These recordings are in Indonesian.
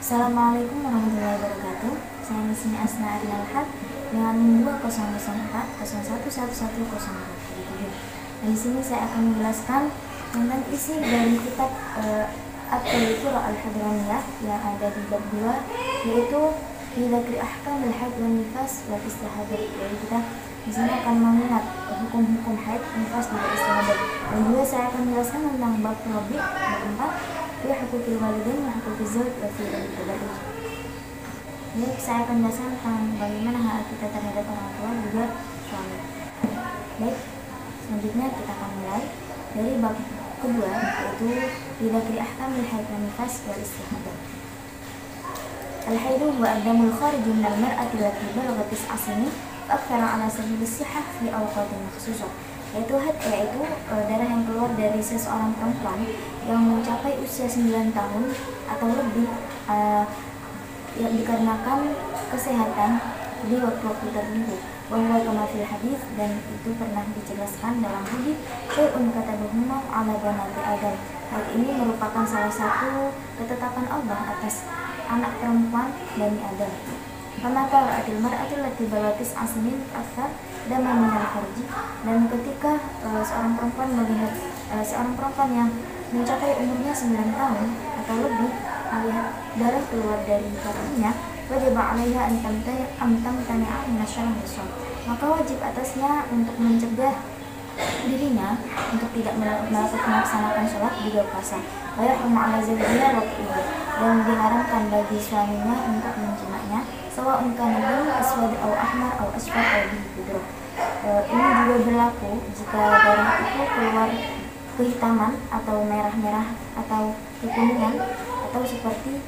Assalamualaikum warahmatullahi wabarakatuh. Saya di sini Asna Arnalhat dengan NIM 200401111027. Di sini saya akan menjelaskan tentang isi dari kitab At-Tadhkirah Al-Hadraniyah yang ada di bab 2, yaitu fi dzikri ahkamil haid wan nifas wal istihadah. Jadi kita di sini akan mengingat hukum-hukum haid, nifas dan istihadah. Dan juga saya akan menjelaskan tentang bab Rabi' bab 4, ya hukukil walidain wa hukukil zawj wa fi al-tabarruj. Jadi saya akan menjelaskan tentang bagaimana hak kita terhadap orang tua juga suami. Baik, selanjutnya kita akan mulai dari bab kedua, yaitu dzikri ahkamil haid wan nifas wal istihadah. Al-haidu huwa ad-damul kharij min al-mar'ati allati balaghat 9 sinin fa akthara 'ala sabil as-sihah fi awqatin makhsusah. Yaitu darah yang keluar dari seseorang perempuan yang mencapai usia 9 tahun atau lebih, yang dikarenakan kesehatan di waktu-waktu tertentu. Bahwa kama fil hadis, dan itu pernah dijelaskan dalam hadis, syai'un katabahu ala banati Adam. Hal ini merupakan salah satu ketetapan Allah atas anak perempuan Bani Adam. Famata ra'atil mar'atil lati balatis asmin asar dama minal farji. Dan ketika seorang perempuan melihat seorang perempuan yang mencapai umurnya 9 tahun atau lebih melihat darah keluar dari farjinya, wajib 'alaiha an tamtani'a minasyarah besar. Maka wajib atasnya untuk mencegah dirinya untuk tidak melaksanakan sholat juga puasa. Wa yahrumu 'ala zawjiha waqtuha, dan diharamkan bagi suaminya untuk menjimanya, sawa'un kana damu aswad aw ahmar aw asfar aw bihi. Ini juga berlaku jika darah itu keluar kehitaman atau merah-merah atau kekuningan atau seperti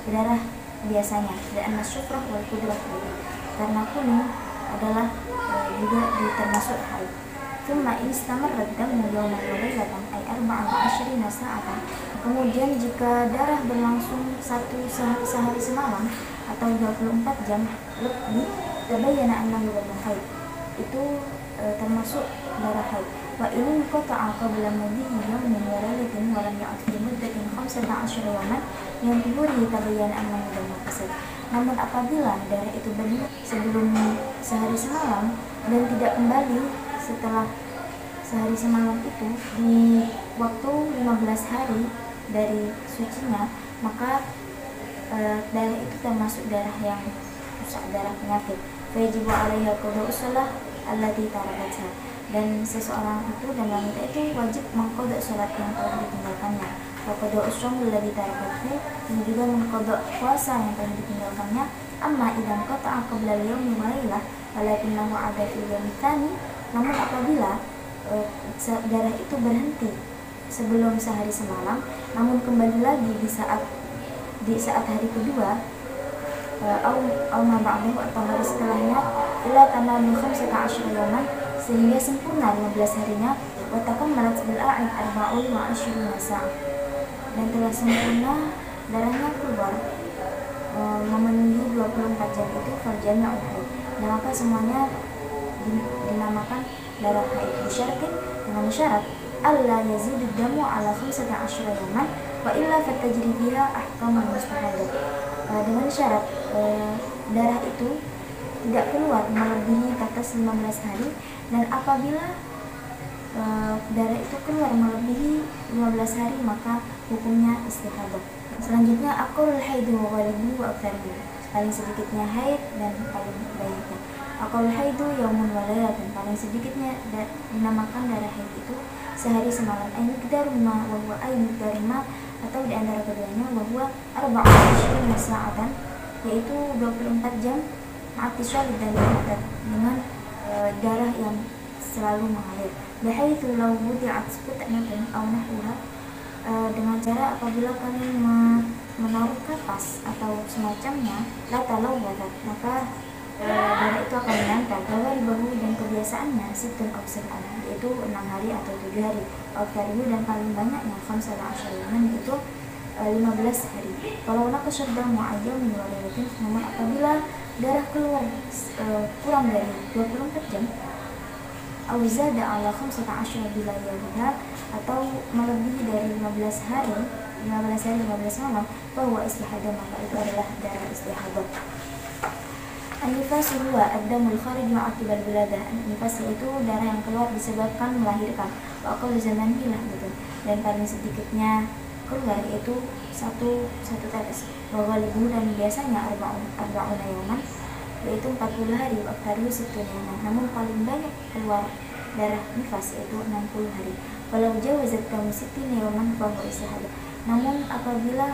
darah biasanya. Dan syufrah wal qudrah, karena kuning adalah juga termasuk haid. Thumma istamarrat damu yawman wa lailatan ay 24 sa'atan. Kemudian jika darah berlangsung sehari semalam atau 24 jam lebih, tabayyana annahu damu haid, itu termasuk darah haid. Wa in qata'a qabla mudhihi yawmin wa lailatin wa lam ya'ud fi muddatin 15 yawman yantuhuri tabayyana annahu damu fasad. Namun apabila darah itu berhenti sebelum sehari semalam dan tidak kembali setelah sehari semalam itu di waktu 15 hari dari sucinya, maka darah itu termasuk darah yang rusak, darah penyakit. Wajibu 'alaiha qada'u shalah allati tarakatha, dan seseorang itu dan wanita itu wajib mengqada salat yang telah ditinggalkannya. Wa qada'u shaum allati tarakathu, dan juga mengqada puasa yang telah ditinggalkannya. Amma idzan qata'a qabla al-yawmi wa lailah walakinnahu 'ada fil yawmi tsani, namun apabila darah itu berhenti sebelum sehari semalam namun kembali lagi di saat hari kedua, au ma ba'dahu, atau hari setelahnya, ila tamamu 15 yawman, sehingga sempurna 15 harinya, wa takammalat bil a'id 24 sa'ah, dan telah sempurna darahnya keluar memenuhi 24 jam itu farjanya haid, dan maka semuanya dinamakan darah haid. Bisyaratin, dengan syarat alla yazidu damu ala 15 yawman wa illa fatajri biha ahkamul mustahadah. Dengan syarat darah itu tidak keluar melebihi batas 15 hari, dan apabila darah itu keluar melebihi 15 hari maka hukumnya istihadah. Selanjutnya aqallul haid wa ghalibu wa aktsaruhu, paling sedikitnya haid dan paling banyaknya. Aqallul haidu yaumun wa lailatan, paling sedikitnya dinamakan darah haid itu sehari semalam. Miqdaruma wa huwa miqdarima, atau di antara keduanya, wa huwa 24 sa'atan, yaitu 24 jam ma'atiswal dan dengan darah yang selalu mengalir. Bihaitsu law wudi'at qut'atun aw nahwaha, dengan cara apabila kalian menaruh kapas atau semacamnya, la talawwadat, maka darah itu akan menempel. Bahwa bahu, dan kebiasaannya situn aw sab'an, yaitu 6 hari atau 7 hari. Al-Karibu, dan paling banyaknya 15 yawman, yaitu 15 hari. Kalau naqashad damu ayyam wa lailatin, namun apabila darah keluar kurang dari 24 jam, aw zada ala 15 bilayaliha, atau melebihi dari 15 hari 15 hari 15 malam, bahwa istihadah, maka itu adalah darah istihadah. An-nifas huwa ad-damul kharij ma'aqibal wiladah. Nifas itu darah yang keluar disebabkan melahirkan. Wa aqallu zamanihi lahdatan, dan paling sedikitnya keluar yaitu satu tetes. Wa ghalibuhu, dan biasanya arba'una yawman, yaitu 40 hari. Wa aktsaruhu 60 yawman, namun paling banyak keluar darah nifas yaitu 60 hari. Walau jawazat kamu 60 yawman fa huwa istihadah. Namun apabila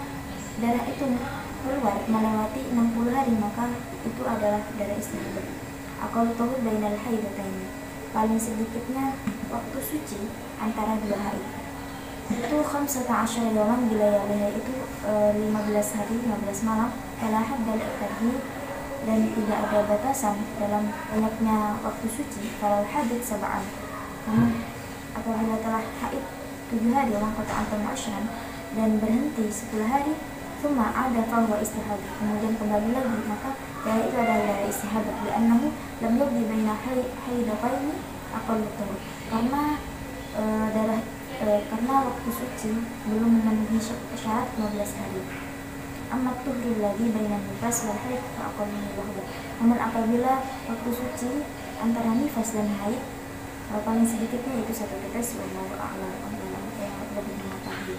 darah itu keluar melewati 60 hari, maka itu adalah darah istihadah. Aqallu tuhur bainal haidataini, paling sedikitnya waktu suci antara 2 hari itu 15 yawman bila yaliha, itu 15 hari 15 malam. Fala hadda li, dan tidak ada batasan dalam banyaknya waktu suci. Kalau haid sab'an, namun apabila telah haid 7 hari waqata antum asyran, dan berhenti 10 hari, cuma ada fahuwa istihadah, kemudian kembali lagi, maka darah itu adalah darah istihadah. Li'annahu lam yabdi baina haidataini aqallu tuhur, karena waktu suci belum memenuhi syarat 15 hari. Amma tuhri lagi baina nifas wal haid fa aqallu wahda. Namun apabila waktu suci antara nifas dan haid paling sedikitnya itu 1 tetes. Wallahu a'lam, yang lebih mengetahui.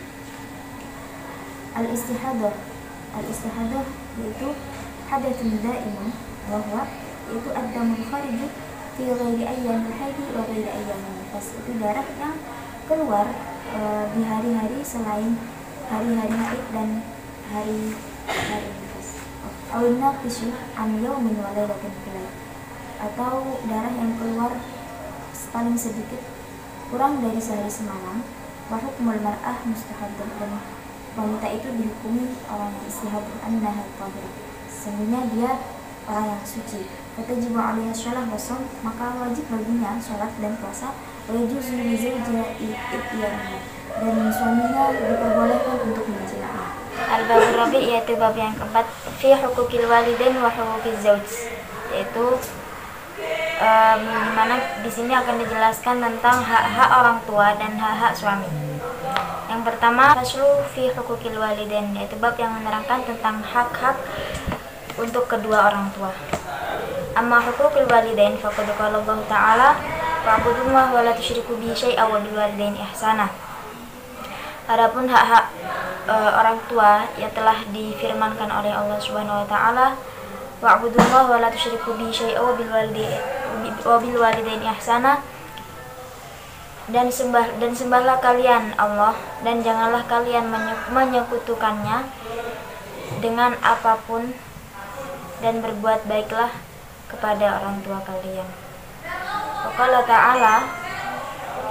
Al-istihadah yaitu hadatsun da'imun, bahwa yaitu ad-damul kharij fi ghairi ayyamil haid wa ghairi ayyamin nifas. Itu darah yang keluar di hari-hari selain hari-hari haid dan hari nifas. Awin naqishu an yawmin wa lailatin filal, atau darah yang keluar paling sedikit kurang dari sehari semalam. Wa hukmul mar'ah mustahadah, dan wanita itu dihukumi orang yang istihadah annaha tahirah, sesungguhnya dia orang yang suci. Fatajibu 'alaiha shalah wa shaum, maka wajib baginya salat dan puasa. Wa yajuzu li zawjiha ityanaha, dan suaminya diperbolehkan untuk menjimainya. Al-babur rabi', yaitu bab yang keempat, fi huquqil walidain wa huquqiz zauj, yaitu dimana di sini akan dijelaskan tentang hak-hak orang tua dan hak-hak suami. Yang pertama, faslu fi huquqil walidain, yaitu bab yang menerangkan tentang hak-hak untuk kedua orang tua. Amma huquqil walidain faqad qala Allah Ta'ala wa'budullaha wa la tusyriku bihi syai'an wa bil walidaini ihsana. Adapun hak-hak orang tua yang telah difirmankan oleh Allah Subhanahu wa taala, wa'budullaha wa la tusyriku bihi syai'an wa bil walidaini ihsana, dan sembahlah kalian Allah, dan janganlah kalian menyekutukannya dengan apapun, dan berbuat baiklah kepada orang tua kalian. Waqala ta'ala,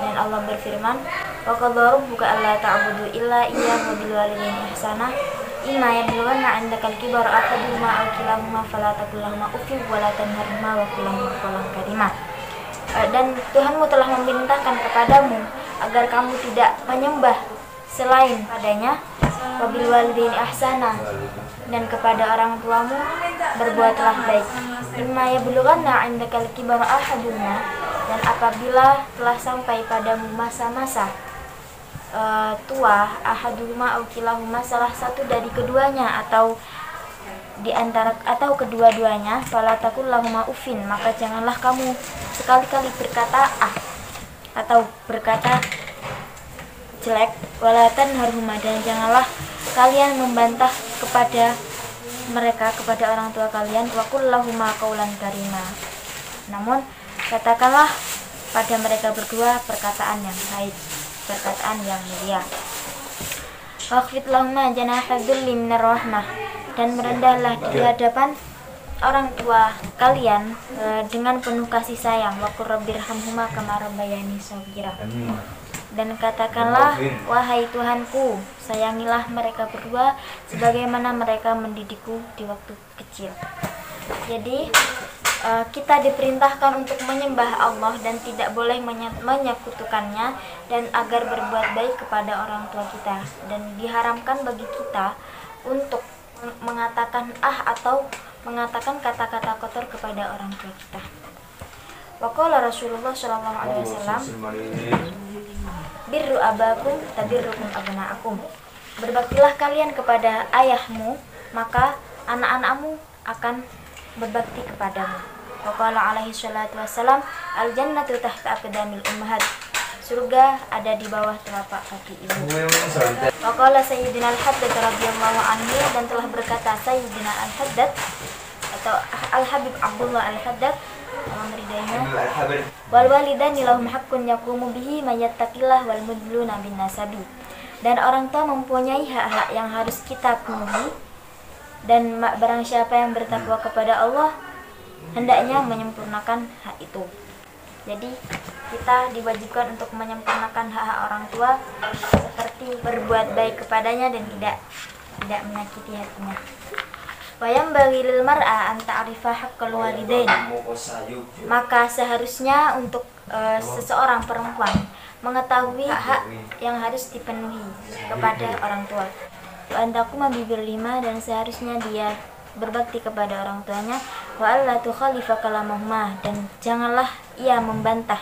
dan Allah berfirman, wa qadara rabbuka alla ta'budu illa iyyahu wa bil walidaini ihsana imma yablughanna 'indakal kibara ahaduhuma aw kilahuma fala taqul lahumā uffin wa la tanharhumā wa qul lahumā qawlan karīmā. Dan Tuhanmu telah memerintahkan kepadamu agar kamu tidak menyembah selain padanya, wa bil walidaini ihsana, dan kepada orang tuamu berbuatlah baik. Imma yablughanna 'indakal kibara ahaduhuma, dan apabila telah sampai padamu masa-masa tua, ahaduhuma aw kilahuma, salah satu dari keduanya atau di antara atau kedua-duanya, fala taqul lahumā uffin, maka janganlah kamu sekali-kali berkata atau berkata jelek, wala tanharhumā, dan janganlah kalian membantah kepada mereka, kepada orang tua kalian, wa qul lahumā qawlan karīmā, namun katakanlah pada mereka berdua perkataan yang baik, perkataan yang mulia. Waqfid lahumā janāha dzulli minar rahmah, dan merendahlah di hadapan orang tua kalian dengan penuh kasih sayang. Wa qur rabbirhamhumā kamā rabbayani shaghīra, dan katakanlah, wahai Tuhanku, sayangilah mereka berdua sebagaimana mereka mendidikku di waktu kecil. Jadi kita diperintahkan untuk menyembah Allah dan tidak boleh menyekutukannya, dan agar berbuat baik kepada orang tua kita, dan diharamkan bagi kita untuk mengatakan atau mengatakan kata-kata kotor kepada orang tua kita. Waqala Rasulullah sallallahu alaihi wasallam, birru abakum tabirrukum abna'akum, berbaktilah kalian kepada ayahmu, maka anak-anakmu akan berbakti kepadamu. Wa qala alaihi salatu wassalam, al-jannatu tahta aqdamil ummahat. Surga ada di bawah telapak kaki ibu. Wa qala sayyidina al-Haddad radhiyallahu anhu, dan telah berkata sayyidina al-Haddad atau Al-Habib Abdullah Al-Haddad, Allah meridainya, wal walidani lahum haqqun yaqumu bihi may yattaqillah wal mudluna bin nasabi. Dan orang tua mempunyai hak-hak yang harus kita penuhi, dan barang siapa yang bertakwa kepada Allah hendaknya menyempurnakan hak itu. Jadi kita diwajibkan untuk menyempurnakan hak-hak orang tua, seperti berbuat baik kepadanya dan tidak menyakiti hatinya. Wayam bagi lil mar'a an ta'rifa haqqal walidain. Maka seharusnya untuk seseorang perempuan mengetahui hak yang harus dipenuhi kepada orang tua. Antaku mabibir lima, dan seharusnya dia berbakti kepada orang tuanya. Wa alla tukhalifa kalamahuma, dan janganlah ia membantah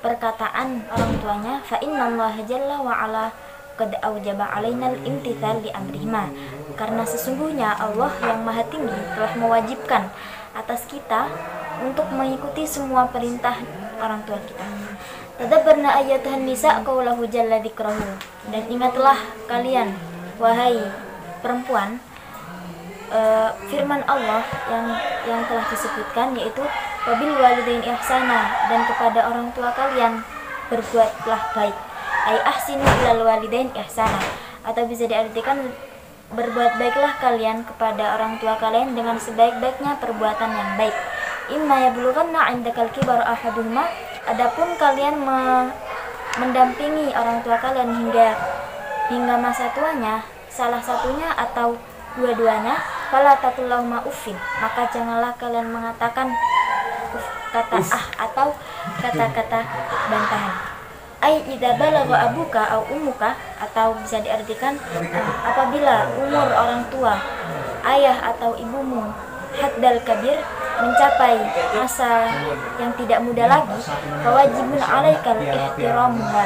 perkataan orang tuanya. Fa innallaha jalla wa ala qad aujaba alaina al-imtithal li amrihima, karena sesungguhnya Allah yang maha tinggi telah mewajibkan atas kita untuk mengikuti semua perintah orang tua kita. Tadabbarna ayatuhan nisa qaulahu jalla dzikrahu, dan ingatlah kalian wahai perempuan firman Allah yang telah disebutkan, yaitu wabil walidain ihsana, dan kepada orang tua kalian berbuatlah baik. Ai ahsinu ilal walidain ihsana, atau bisa diartikan berbuat baiklah kalian kepada orang tua kalian dengan sebaik-baiknya perbuatan yang baik. Imma yablughanna 'indakal kibar ahaduhuma, adapun kalian mendampingi orang tua kalian hingga masa tuanya, salah satunya atau dua-duanya, fala taqulahuma uffin, maka janganlah kalian mengatakan kata atau kata-kata bantahan. Ai idza balagha abuka au ummuka, atau bisa diartikan apabila umur orang tua, ayah atau ibumu, haddal kabir, mencapai masa yang tidak muda lagi, fawajibun alaikal ihtiramuha,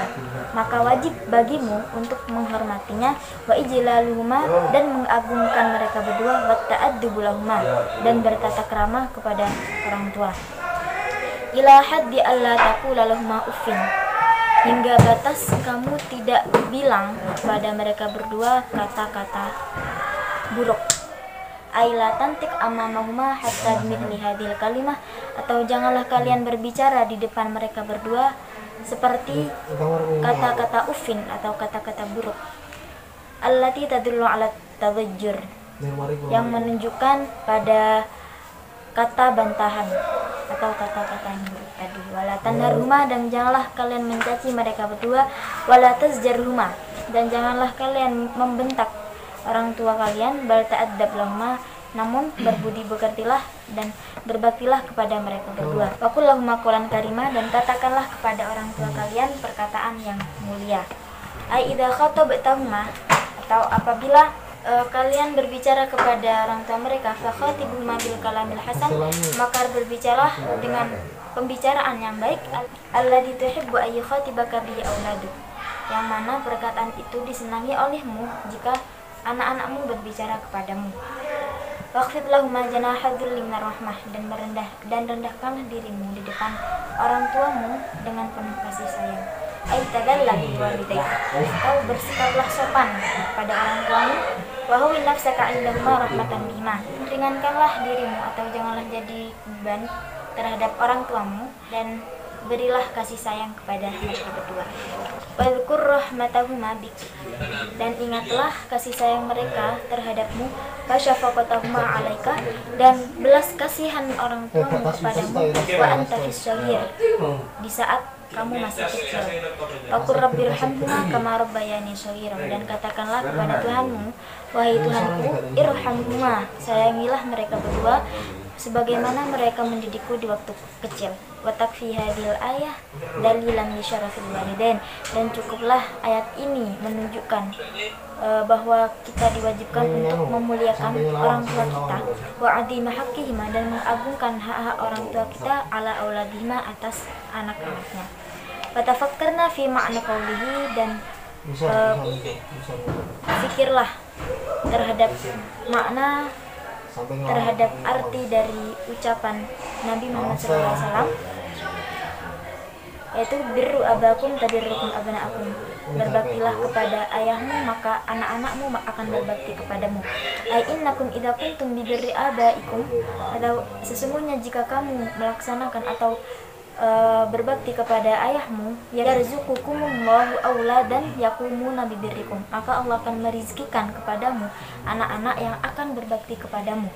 maka wajib bagimu untuk menghormatinya, wa ijlaluhuma, dan mengagungkan mereka berdua, wa ta'addubu lahuma, dan bertata krama kepada orang tua. Ila haddi alla taqula lahuma uffin, hingga batas kamu tidak bilang kepada mereka berdua kata-kata buruk. Aila tantik amamahuma hatta bimithli hadhil kalimah, atau janganlah kalian berbicara di depan mereka berdua seperti kata-kata uffin atau kata-kata buruk. Allati tadullu ala tadajjur, yang menunjukkan pada kata bantahan atau kata-kata yang buruk tadi. Wala tanharhuma, dan janganlah kalian mencaci mereka berdua. Wala tazjarhuma, dan janganlah kalian membentak orang tua kalian. Bal ta'addab lahuma, namun berbudi pekertilah dan berbaktilah kepada mereka berdua. Wa qul lahuma qawlan karima, dan katakanlah kepada orang tua kalian perkataan yang mulia. Ai idza khatabtahuma, atau apabila kalian berbicara kepada orang tua mereka, fakhatibhuma bil kalamil hasan, maka berbicaralah dengan pembicaraan yang baik. Alladzi tuhibbu ay yukhatibaka bi auladuk, yang mana perkataan itu disenangi olehmu jika anak-anakmu berbicara kepadamu. Waqfid lahuma janaha dzulli minar rahmah, dan rendahkanlah dirimu di depan orang tuamu dengan penuh kasih sayang. Ai tadalla bi walidayk, kau bersikaplah sopan pada orang tuamu. Wa huwi nafsaka indahuma rahmatan bihima, ringankanlah dirimu atau janganlah jadi beban terhadap orang tuamu, dan berilah kasih sayang kepada mereka berdua. Wadhkur rahmatahuma bik, dan ingatlah kasih sayang mereka terhadapmu. Fasyafaqatahuma alaika, dan belas kasihan orang tuamu kepadamu. Wa anta fis shaghir, di saat kamu masih kecil. Waqur rabbirhamhuma kama rabbayani shaghiran, dan katakanlah kepada Tuhanmu, wahai Tuhanku, irhamhuma, sayangilah mereka berdua sebagaimana mereka mendidikku di waktu kecil. Wa takfi hadhil ayah dalilan li syarafil walidain, dan cukuplah ayat ini menunjukkan bahwa kita diwajibkan untuk memuliakan orang tua kita, wa adima haqqihima, dan mengagungkan hak-hak orang tua kita, ala auladihima, atas anak-anaknya. Fatafakkarna fi ma'na qawlihi, dan Fikirlah terhadap makna, terhadap arti dari ucapan Nabi Muhammad SAW, yaitu birru abakum tabirrukum abna'akum. Berbaktilah kepada ayahmu, maka anak-anakmu akan berbakti kepadamu. Ai innakum idza kuntum bi birri abaikum, atau sesungguhnya jika kamu melaksanakan atau berbakti kepada ayahmu, yarzuqukumullahu auladan yaqumuna bi birrikum, maka Allah akan merizkikan kepadamu anak-anak yang akan berbakti kepadamu.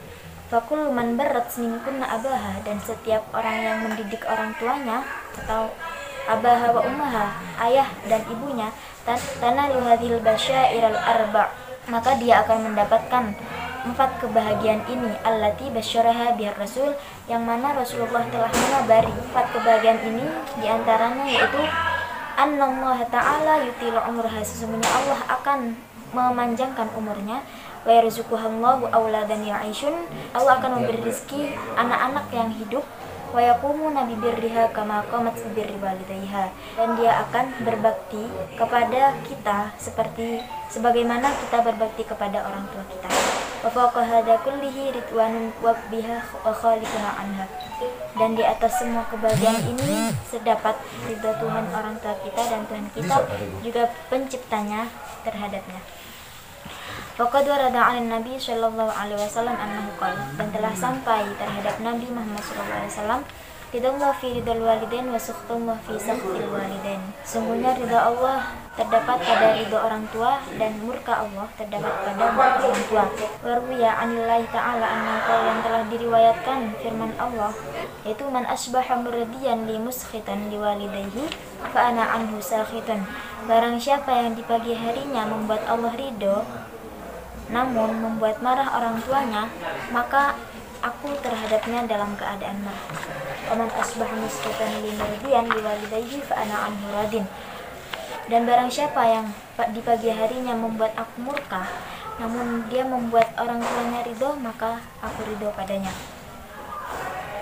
Fakul man barrat minkunna abaha, dan setiap orang yang mendidik orang tuanya atau abaha wa ummaha, ayah dan ibunya, tanalu hadhil basyairal arba', maka dia akan mendapatkan 4 kebahagiaan ini, allati basyaraha bihar rasul, yang mana Rasulullah telah mengabari 4 kebahagiaan ini, diantaranya yaitu annallaha ta'ala yutilu umraha, sesungguhnya Allah akan memanjangkan umurnya, wa yarzuquhallahu auladan ya'ishun, Allah akan memberi rezeki anak-anak yang hidup, wa yaqumuna bi birriha kama qamat bi birri walidayha, dan dia akan berbakti kepada kita seperti sebagaimana kita berbakti kepada orang tua kita. Wa fawqa hadza kullihi ridwanun wa biha khaliquha anha, dan di atas semua kebahagiaan ini terdapat ridha Tuhan orang tua kita, dan Tuhan kita juga penciptanya terhadapnya. Faqad warada 'ala Nabi sallallahu alaihi wasallam annahu qala, dan telah sampai terhadap Nabi Muhammad sallallahu alaihi wasallam, ridallahu fi ridal walidain wa sakhtullah fi sakhtil walidain, sungguhnya ridha Allah terdapat pada ridha orang tua, dan murka Allah terdapat pada murka orang tua. Warwiya 'anillahi ta'ala annahu, yang telah diriwayatkan firman Allah, yaitu man asbaha murdiyan li muskhitan li walidayhi fa ana anhu sakhitun, barang siapa yang di pagi harinya membuat Allah ridho namun membuat marah orang tuanya, maka aku terhadapnya dalam keadaan marah. Waman asbaha muskhitan li murdiyan li walidayhi fa ana anhu radin, dan barang siapa yang di pagi harinya membuat aku murka namun dia membuat orang tuanya ridho, maka aku ridho padanya.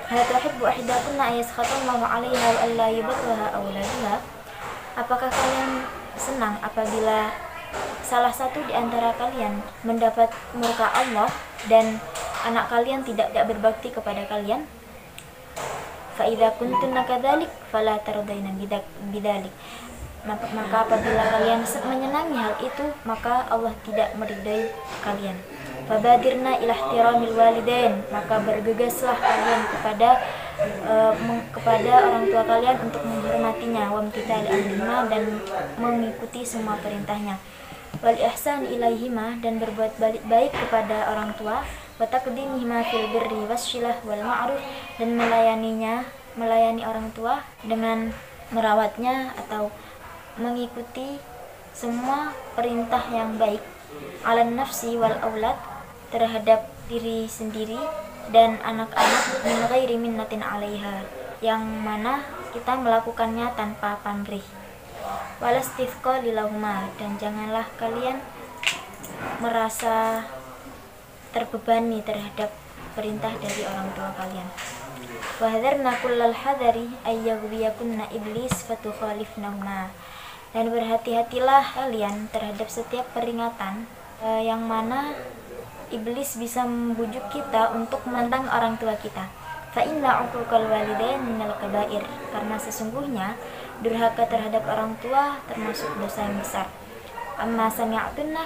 Hal tuhibbu ihdakunna ayaskhatallahu 'alaiha wa alla yubghaha awladuha, apakah kalian senang apabila salah satu di antara kalian mendapat murka Allah dan anak kalian tidak berbakti kepada kalian? Fa idza kuntunna kadzalik fala tardaina bidzalik, maka apabila kalian menyenangi hal itu, maka Allah tidak meridai kalian. Fabadirna ila ihtiramil walidain, maka bergegaslah kalian kepada orang tua kalian untuk menghormatinya, wa imtithali amrihima, dan mengikuti semua perintahnya, wal ihsan ilaihima, dan berbuat baik kepada orang tua, wa taqdimihima fil birri wasyilah wal ma'ruf, dan melayani orang tua dengan merawatnya atau mengikuti semua perintah yang baik, alan nafsi wal aulad, terhadap diri sendiri dan anak-anak, min ghairi minnatin 'alaiha, yang mana kita melakukannya tanpa pamrih, walastifqa lilahuma, dan janganlah kalian merasa terbebani terhadap perintah dari orang tua kalian. Wahdharna kullal hadari ayyaghwiyakunna iblis fatukhalifnahuma, dan berhati-hatilah kalian terhadap setiap peringatan yang mana iblis bisa membujuk kita untuk menentang orang tua kita. Fa inna 'uquqal walidain minal kabair, karena sesungguhnya durhaka terhadap orang tua termasuk dosa yang besar. Amma sami'tunna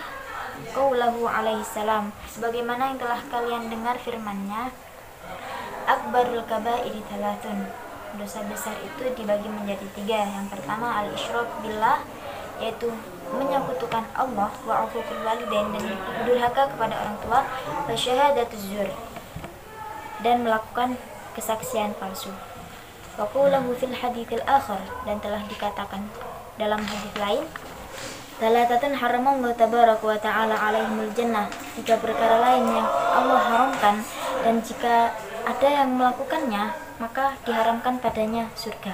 qaulahu alaihi salam, sebagaimana yang telah kalian dengar firman-Nya, akbarul kabairi thalathun, dosa besar itu dibagi menjadi 3. Yang pertama al-isyrak billah, yaitu menyekutukan Allah, wa 'uququl walidain, dan durhaka kepada orang tua, wa syahadatuz zur, dan melakukan kesaksian palsu. Wa qulahu fil haditsil akhar, dan telah dikatakan dalam hadis lain, talatatun haramallahu tabaraka wa ta'ala alaihimul jannah, 3 perkara lain yang Allah haramkan, dan jika ada yang melakukannya maka diharamkan padanya surga.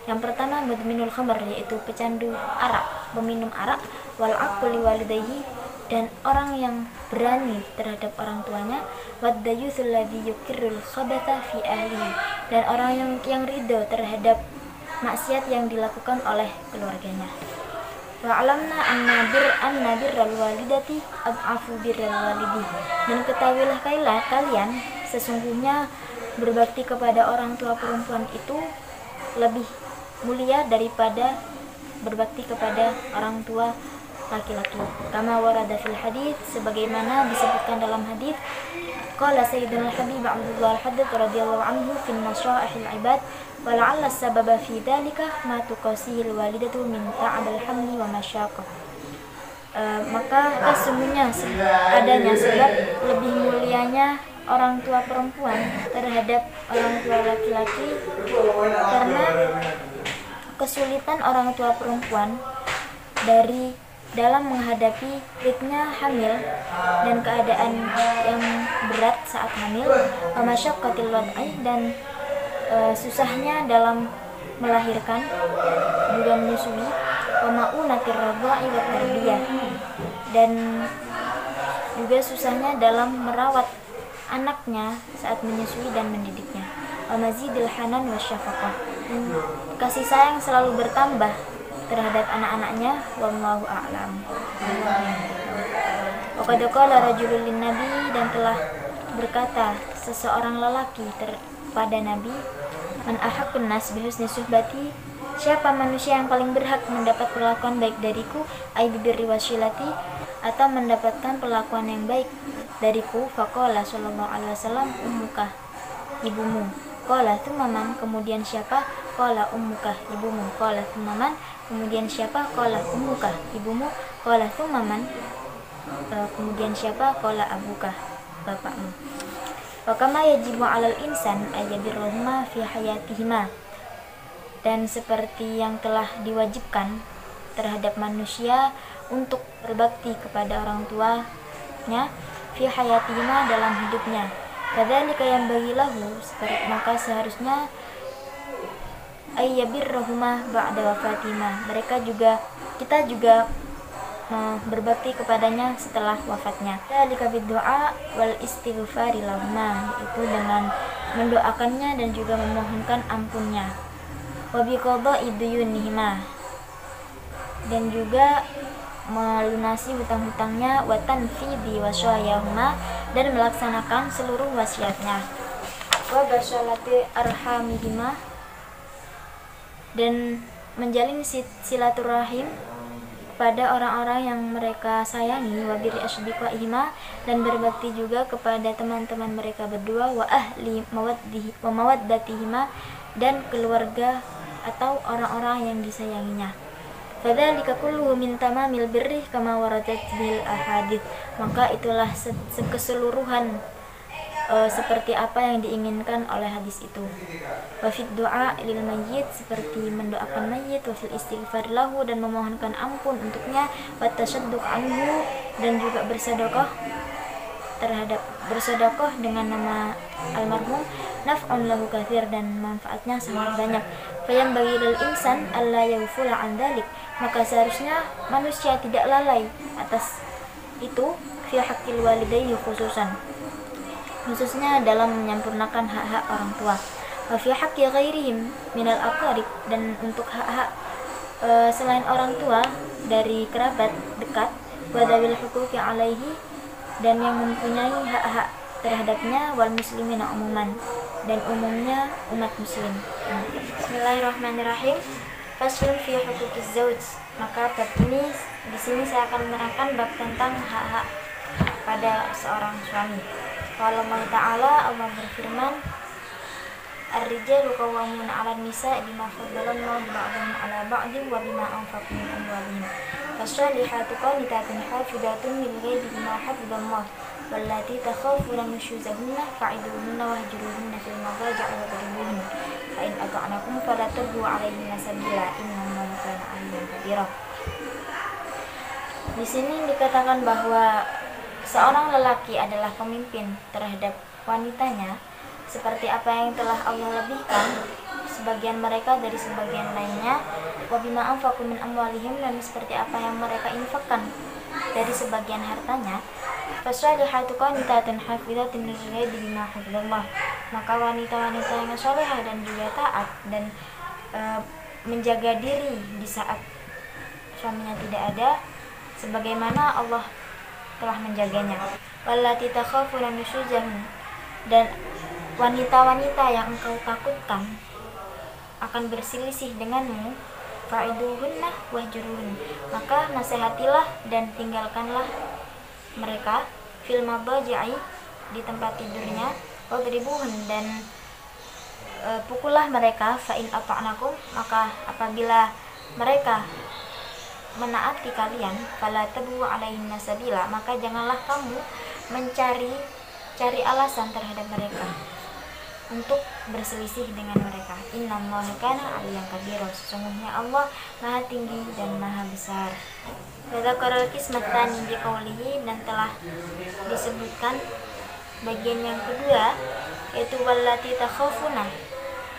Yang pertama mudminul khamr, yaitu pecandu arak, peminum arak, wal aquli walidayhi, dan orang yang berani terhadap orang tuanya, wad dayusul ladzi yukirrul khabatha fi ahlihi, dan orang yang ridho terhadap maksiat yang dilakukan oleh keluarganya. Wa'lamna anna birral walidati ad'afu birral walidi. Dan ketahuilah kalian sesungguhnya berbakti kepada orang tua perempuan itu lebih mulia daripada berbakti kepada orang tua laki-laki. Kama warada fil hadits, sebagaimana disebutkan dalam hadis. Qala Sayyidina Habib Abdullah Al-Haddad radhiyallahu anhu fi Nasya'ihil Ibad, wa la'alla as-sababa fi dhalika ma tuqasihi al-walidatu min ta'abil hamli wa masyaqah. Maka sesungguhnya adanya sebab lebih mulianya orang tua perempuan terhadap orang tua laki-laki karena kesulitan orang tua perempuan dalam menghadapi ritnya hamil dan keadaan yang berat saat hamil, masyaqqatil wad'i, dan susahnya dalam melahirkan juga menyusui, ma'unatir radha'i wa tarbiyah, dan juga susahnya dalam merawat anaknya saat menyusui dan mendidiknya, mazidil hanan wa syafaqah, kasih sayang selalu bertambah terhadap anak-anaknya. Wallahu a'lam. Wa qad qala rajulun lin nabi, dan telah berkata seseorang lelaki pada Nabi, man ahaqqun nas bi husni suhbati, siapa manusia yang paling berhak mendapat perlakuan baik dariku, ai birri wasilati, atau mendapatkan perlakuan yang baik dariku. Faqala sallallahu alaihi wasallam, ummuka, ibumu. Qala tsumma man, kemudian siapa? Qala ummuka, ibumu. Qala tsumma man, kemudian siapa? Qala ummuka, ibumu. Qala tsumma man, kemudian siapa? Qala abuka, bapakmu. Wa kama yajibu 'alal insan ayyabirruhuma fi hayatihima, dan seperti yang telah diwajibkan terhadap manusia untuk berbakti kepada orang tuanya fi hayatihima, dalam hidupnya. Kadzalika yang bagilahu, maka seharusnya ayyabirruhuma ba'da wafatihima, kita juga berbakti kepadanya setelah wafatnya. Dzalika bid-du'a wal istighfari lahuma, itu dengan mendoakannya dan juga memohonkan ampunnya. Wa biqada'i duyunihima, dan juga melunasi hutang-hutangnya, wa tanfidhi wasyayahuma, dan melaksanakan seluruh wasiatnya, wa basyalati arhamihima, dan menjalin silaturahim pada orang-orang yang mereka sayangi, wa birri asdiqaihima, dan berbakti juga kepada teman-teman mereka berdua, wa ahli mawaddatihima, dan keluarga atau orang-orang yang disayanginya. Fadzalika kulluhu min tamamil birri kama waradat bil ahadits, maka itulah keseluruhan seperti apa yang diinginkan oleh hadis itu. Wa fid du'a lil mayyit, seperti mendoakan mayit, wa fil istighfar lahu, dan memohonkan ampun untuknya, wa tasyadduq anhu, dan juga bersedekah dengan nama almarhum, naf'un lahu katsir, dan manfaatnya sangat banyak. Fayam bagi lil insan alla yaghfula an dzalik, maka seharusnya manusia tidak lalai atas itu, fi haqqil walidayhi khususnya dalam menyempurnakan hak-hak orang tua, wa fi haqqi ghairihim minal aqarib, dan untuk hak-hak selain orang tua dari kerabat dekat, wa dzawil huquqi alaihi, dan yang mempunyai hak-hak terhadapnya, wal muslimina umuman, dan umumnya umat muslim. Bismillahirrahmanirrahim. Faslun fi huquqiz zauj, maka bab ini di sini saya akan menerangkan bab tentang hak-hak pada seorang suami. Qala Allah Ta'ala, Allah berfirman, ar-rijalu qawwamuna 'alan nisa'i bima faddalallahu ba'dahum 'ala ba'din wa bima anfaqu min amwalihim. Fasalihatu qanitatun hafidatun lil ghaibi bima hafidallah, wallati takhafuna nushuzahunna fa'iduhunna wahjuruhunna fil madaji'i wadribuhunna, fa in ata'nakum fala tabghu 'alayhinna sabila, innallaha kana 'aliyyan kabira. Di sini dikatakan bahwa seorang lelaki adalah pemimpin terhadap wanitanya, seperti apa yang telah Allah lebihkan sebagian mereka dari sebagian lainnya, wa bima anfaqu min amwalihim, dan seperti apa yang mereka infakkan dari sebagian hartanya. Fasalihatu qanitatun hafizatun lil-ghaibi bima hafizallah, maka wanita-wanita yang salehah dan juga taat dan menjaga diri di saat suaminya tidak ada, sebagaimana Allah telah menjaganya. Wallati takhafuna nusyuzahun, dan wanita-wanita yang engkau takutkan akan berselisih denganmu, fa'iduhunna wahjuruhun, maka nasihatilah dan tinggalkanlah mereka, fil madaji'i, di tempat tidurnya, wadribuhun, dan pukullah mereka, fa'in ata'nakum, maka apabila mereka menaati kalian, fala tabu alaihinna sabila, maka janganlah kamu mencari alasan terhadap mereka untuk berselisih dengan mereka. Innallaha kana 'aliyyan kabira, sesungguhnya Allah Maha tinggi dan Maha besar. Dzakaral qismatan biqaulihi, dan telah disebutkan bagian yang kedua, yaitu wallati takhafuna,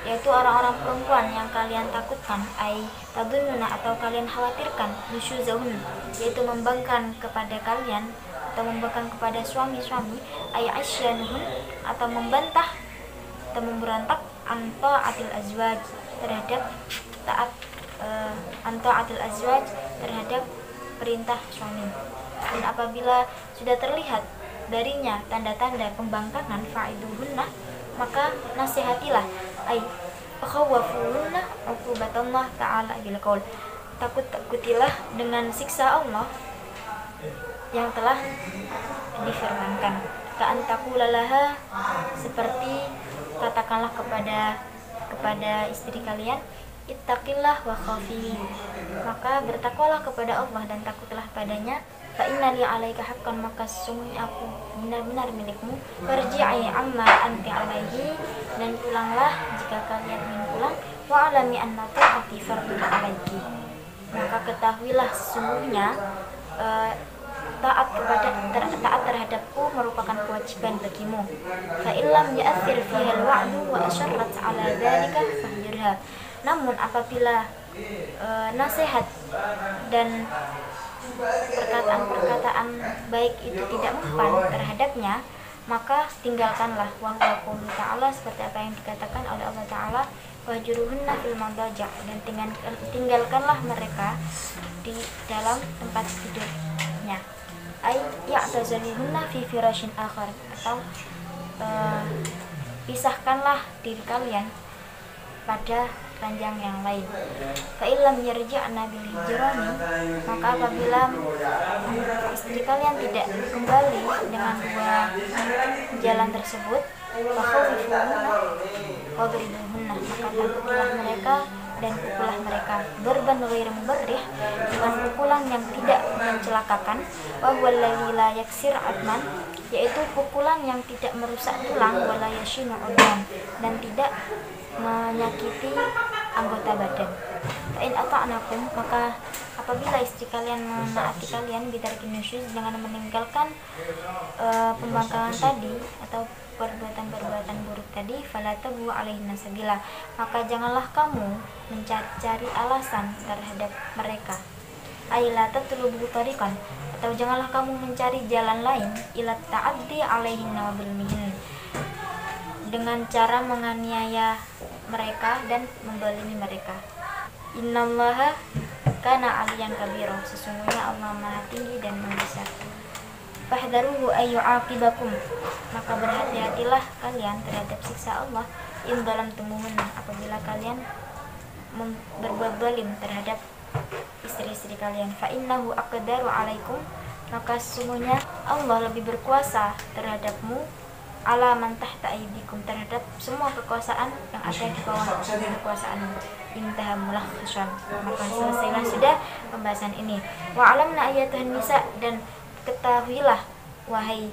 yaitu orang-orang perempuan yang kalian takutkan, ai tadunnuna, atau kalian khawatirkan, nusyuzahun, yaitu membangkang kepada kalian atau membangkang kepada suami-suami, ai asyanuhun, atau membantah atau memberontak, anta'atil azwaj, terhadap taat anta'atil azwaj, terhadap perintah suami. Dan apabila sudah terlihat darinya tanda-tanda pembangkangan, fa'iduhunna, maka nasihatilah, ay fakhawafuhunna uqubatallah ta'ala bil qaul, takutilah dengan siksa Allah yang telah difirmankan. Ka'an taqulalaha, seperti katakanlah kepada istri kalian, ittaqillah wa khafi, maka bertakwalah kepada Allah dan takutlah padanya. Fa inna li 'alaika haqqan, maka sesungguhnya aku benar-benar milikmu. Farji'i amma anti 'alaihi, dan pulanglah jika kalian ingin pulang. Wa 'alami anna ta'ati fardun 'alaiki, maka ketahuilah sesungguhnya taat terhadapku merupakan kewajiban bagimu. Fa illam ya'thir fiha al-wa'du wa asharrat 'ala dzalika fahjurha, namun apabila nasihat dan perkataan baik itu tidak mempan terhadapnya, maka tinggalkanlah. Wa qulu ta'ala, seperti apa yang dikatakan oleh Allah Ta'ala, wahjuruhunna fil madaja', dan tinggalkanlah mereka di dalam tempat tidurnya, ay ya'taziluhunna fi firashin akhar, atau pisahkanlah diri kalian pada ranjang yang lain. Fa illam yarji'na bil hijrani, maka apabila istri kalian tidak kembali dengan dua jalan tersebut, fa khawifuhunna wadribuhunna, maka takutilah mereka dan pukullah mereka, berban ghairu mubarrih, dengan pukulan yang tidak mencelakakan, wa huwal ladzi la yaksir adman, yaitu pukulan yang tidak merusak tulang, wala yashinu udwan, dan tidak menyakiti anggota badan. Fa'in ata'nakum, maka apabila istri kalian menaati kalian, bitarkin nusyuz, dengan meninggalkan pembangkangan tadi atau perbuatan-perbuatan buruk tadi, fala tabu alaihinna sabila, maka janganlah kamu mencari alasan terhadap mereka. Aila tatlubu tariqan, atau janganlah kamu mencari jalan lain, ila ta'addi alaihinna wa bilmihin, dengan cara menganiaya mereka dan mendolimi mereka. Innallaha kana 'aliyyan kabira, sesungguhnya Allah Maha tinggi dan Maha besar. Fahdharuhu ayyu'aqibakum, maka berhati-hatilah kalian terhadap siksa Allah, in zalamtumuhun, apabila kalian berbuat zalim terhadap istri-istri kalian. Fa innahu aqdaru 'alaikum, maka sesungguhnya Allah lebih berkuasa terhadapmu, ala man tahta aydikum, terhadap semua kekuasaan yang ada di bawah kekuasaanmu. Intaha mulakhasan, maka selesailah sudah pembahasan ini. Wa alamna ayatuhan nisa, dan ketahuilah wahai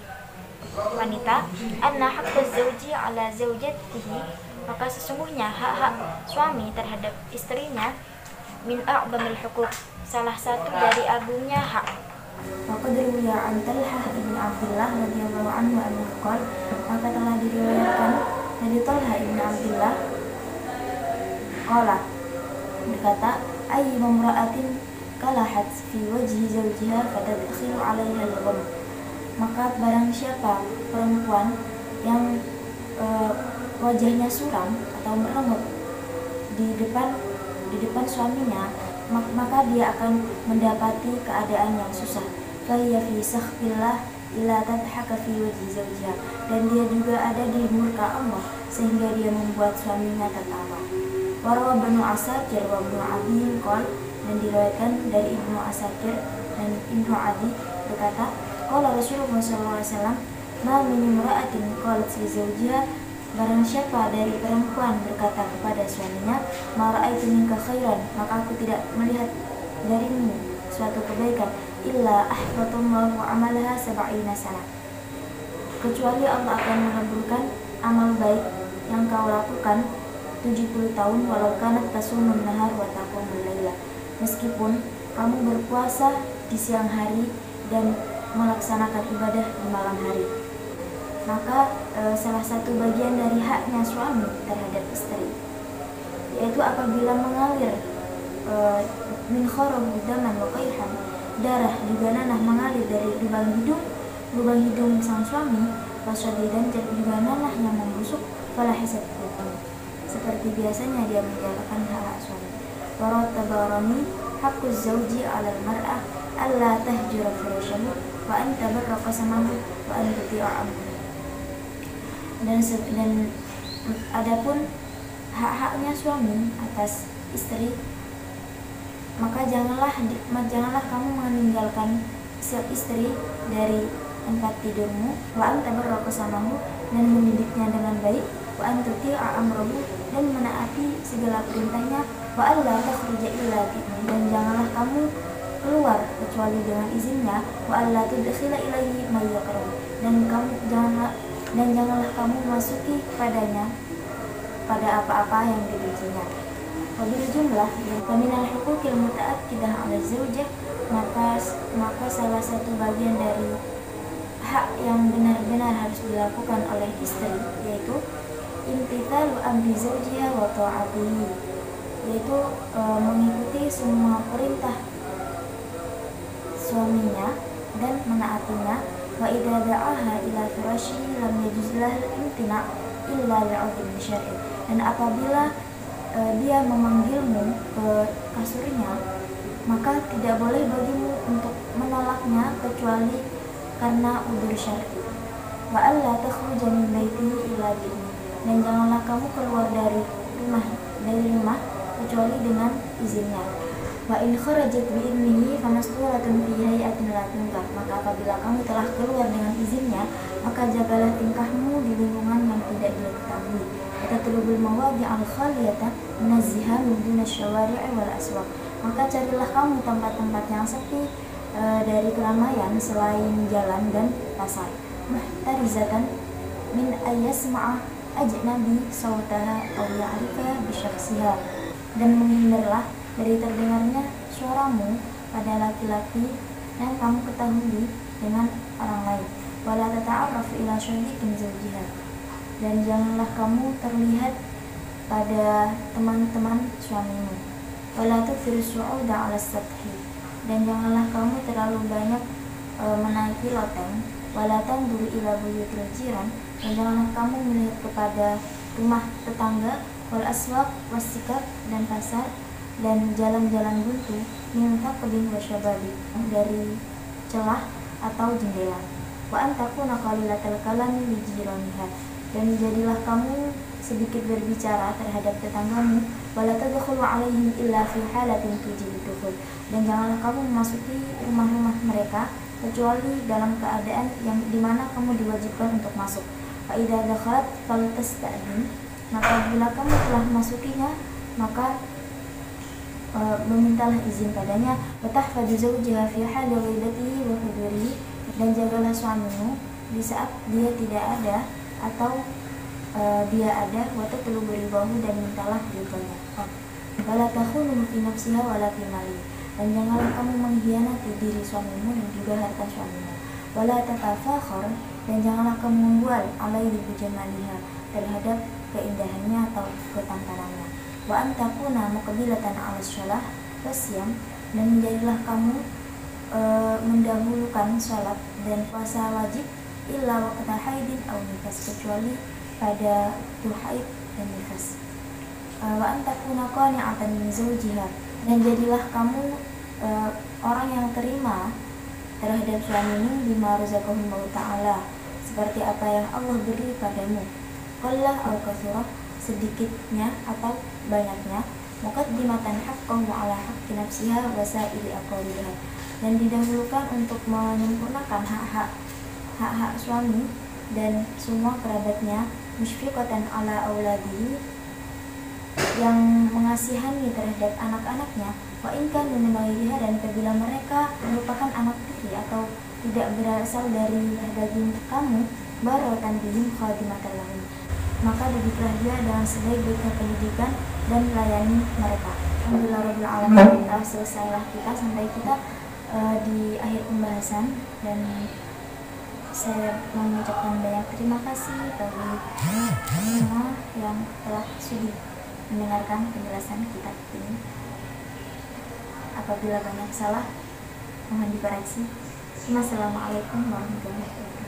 wanita, anna haqqaz zawji ala zawjatihi, maka sesungguhnya hak-hak suami terhadap istrinya, min a'dhamil huquq, salah satu dari agungnya hak. Maka diriwayat an Talhah ibn Abdullah radhiyallahu anhu anhu qol, maka telah diriwayatkan dari Talhah ibn Abdullah qala, berkata, ayyu mamra'atin kalahat fi wajhi zawjiha fatadkhilu 'alaiha al-gham, maka barang siapa perempuan yang wajahnya suram atau merengut di depan suaminya, maka dia akan mendapati keadaan yang susah. Fahiya fi sakhtillah illa tadhaka fi wajhi zawjiha, dan dia juga ada di murka Allah sehingga dia membuat suaminya tertawa. Warawa Ibnu Asakir wa Ibnu Adi qol, dan diriwayatkan dari Ibnu Asakir dan Ibnu Adi berkata, qala Rasulullah sallallahu alaihi wasallam, ma min imra'atin qalat li zawjiha, barang siapa dari perempuan berkata kepada suaminya, ma ra'aitu minka khairan, maka aku tidak melihat darimu suatu kebaikan, illa ahbatallahu amalaha sab'ina sana, kecuali Allah akan mengabulkan amal baik yang kau lakukan 70 tahun, walau kanat tasumun nahar wa taqumul laila, meskipun kamu berpuasa di siang hari dan melaksanakan ibadah di malam hari. Maka salah satu bagian dari haknya suami terhadap istri, yaitu apabila mengalir min kharahu daman wa qayhan, darah juga nanah mengalir dari lubang hidung sang suami, wasyadidan juga nanah yang membusuk, fala hisab, seperti biasanya dia menjalankan hak suami. Warat tabarani haqquz zawji 'alal mar'ah alla tahjura firashahu wa an tabarra qasamahu wa an tuti'a amrahu. Dan adapun hak-haknya suami atas istri, maka janganlah kamu meninggalkan istri dari tempat tidurmu, wa an tabarra qasamahu, dan mendidiknya dengan baik, wa an tuti'a amrahu, dan menaati segala perintahnya, wa alla takhruja illa bi'izni, dan janganlah kamu keluar kecuali dengan izinnya, wa alla tudkhila ilaihi may yakrahu, dan janganlah kamu masuki padanya pada apa-apa yang dibencinya. Wabil jumlah minal huquqil muta'akkidah 'ala zaujah, maka salah satu bagian dari hak yang benar-benar harus dilakukan oleh istri, yaitu imtithalu amri zawjiha wa ta'atihi, yaitu mengikuti semua perintah suaminya dan menaatinya. Wa idza da'aha ila firashihi lam yajuz lahul imtina' illa li'udhrin syar'i, dan apabila dia memanggilmu ke kasurnya, maka tidak boleh bagimu untuk menolaknya kecuali karena udzur syar'i. Wa alla takhruja min baitihi illa bi'izni, dan janganlah kamu keluar dari rumah kecuali dengan izinnya. Wa in kharajat bi'idnihi famasturatun fi hay'atin la tunkar, maka apabila kamu telah keluar dengan izinnya, maka jagalah tingkahmu di lingkungan yang tidak diketahui. Tatlubul mawadi'al khaliyata munazzihan min asy-syawari'i wal aswaq, maka carilah kamu tempat-tempat yang sepi dari keramaian selain jalan dan pasar. Muhtarizatan min ayyasma'a ajnabi sautaha aw ya'rifa bi syakhsiha, dan menghindarlah dari terdengarnya suaramu pada laki-laki yang kamu ketahui dengan orang lain. Wala tata'arraf ila syadiqin zawjiha, dan janganlah kamu terlihat pada teman-teman suamimu. Wala tuthir su'uda 'ala sathi, dan janganlah kamu terlalu banyak menaiki loteng. Wala tanzuru ila buyutil jiran, dan janganlah kamu melihat kepada rumah tetangga. Wal aswaq wasikak, dan pasar dan jalan-jalan buntu, min taqbin wa syababi, dari celah atau jendela. Wa antakuna qalilatal kalami li jiraniha, dan jadilah kamu sedikit berbicara terhadap tetanggamu. Wala tadkhulu alaihim illa fi halatin tujibu dukhul, dan janganlah kamu memasuki rumah-rumah mereka kecuali dalam keadaan yang dimana kamu diwajibkan untuk masuk. Fa idza dakhalat faltasta'din, maka bila kamu telah memasukinya, maka memintalah izin padanya. Watahfadzu zawjaha fi hali ghaibatihi wa hudurihi, dan jagalah suamimu di saat dia tidak ada atau dia ada. Wa tatlubu ridahu, dan mintalah ridhonya. Wala takhunu fi nafsiha wala fi mali, dan janganlah kamu mengkhianati diri suamimu dan juga harta suamimu. Wala tatafakhar, dan janganlah kamu membual alaihi bijamaliha, terhadap keindahannya atau ketampanannya. Wa antakuna muqbilatan 'ala shalah wasyam, dan menjadilah kamu mendahulukan salat dan puasa wajib, illa waqta haidin aw nifas, kecuali pada haid dan nifas. Wa antakuna qani'atan min zawjiha Dan jadilah kamu orang yang terima terhadap suamimu bima razaqahullahu ta'ala, seperti apa yang Allah beri padamu. Qallah au katsura, sedikitnya atau banyaknya, muqaddimatan haqqahu ala haqqi nafsiha wa sa'iri aqwaliha, dan didahulukan untuk menyempurnakan hak-hak suami dan semua kerabatnya, musyfiqatan ala auladihi, yang mengasihani terhadap anak-anaknya, wa in kanu min ghairiha, dan apabila mereka merupakan anak tiri atau tidak berasal dari daging kamu, baratan bihim khadimatan lahum, maka didiklah dia dengan sebaik-baiknya pendidikan dan melayani mereka. Alhamdulillah rabbil alamin. Selesailah kita sampai kita di akhir pembahasan, dan saya mengucapkan banyak terima kasih bagi semua yang telah sudi mendengarkan penjelasan kitab ini. Apabila banyak salah, mohon dikoreksi. Wassalamualaikum warahmatullahi wabarakatuh.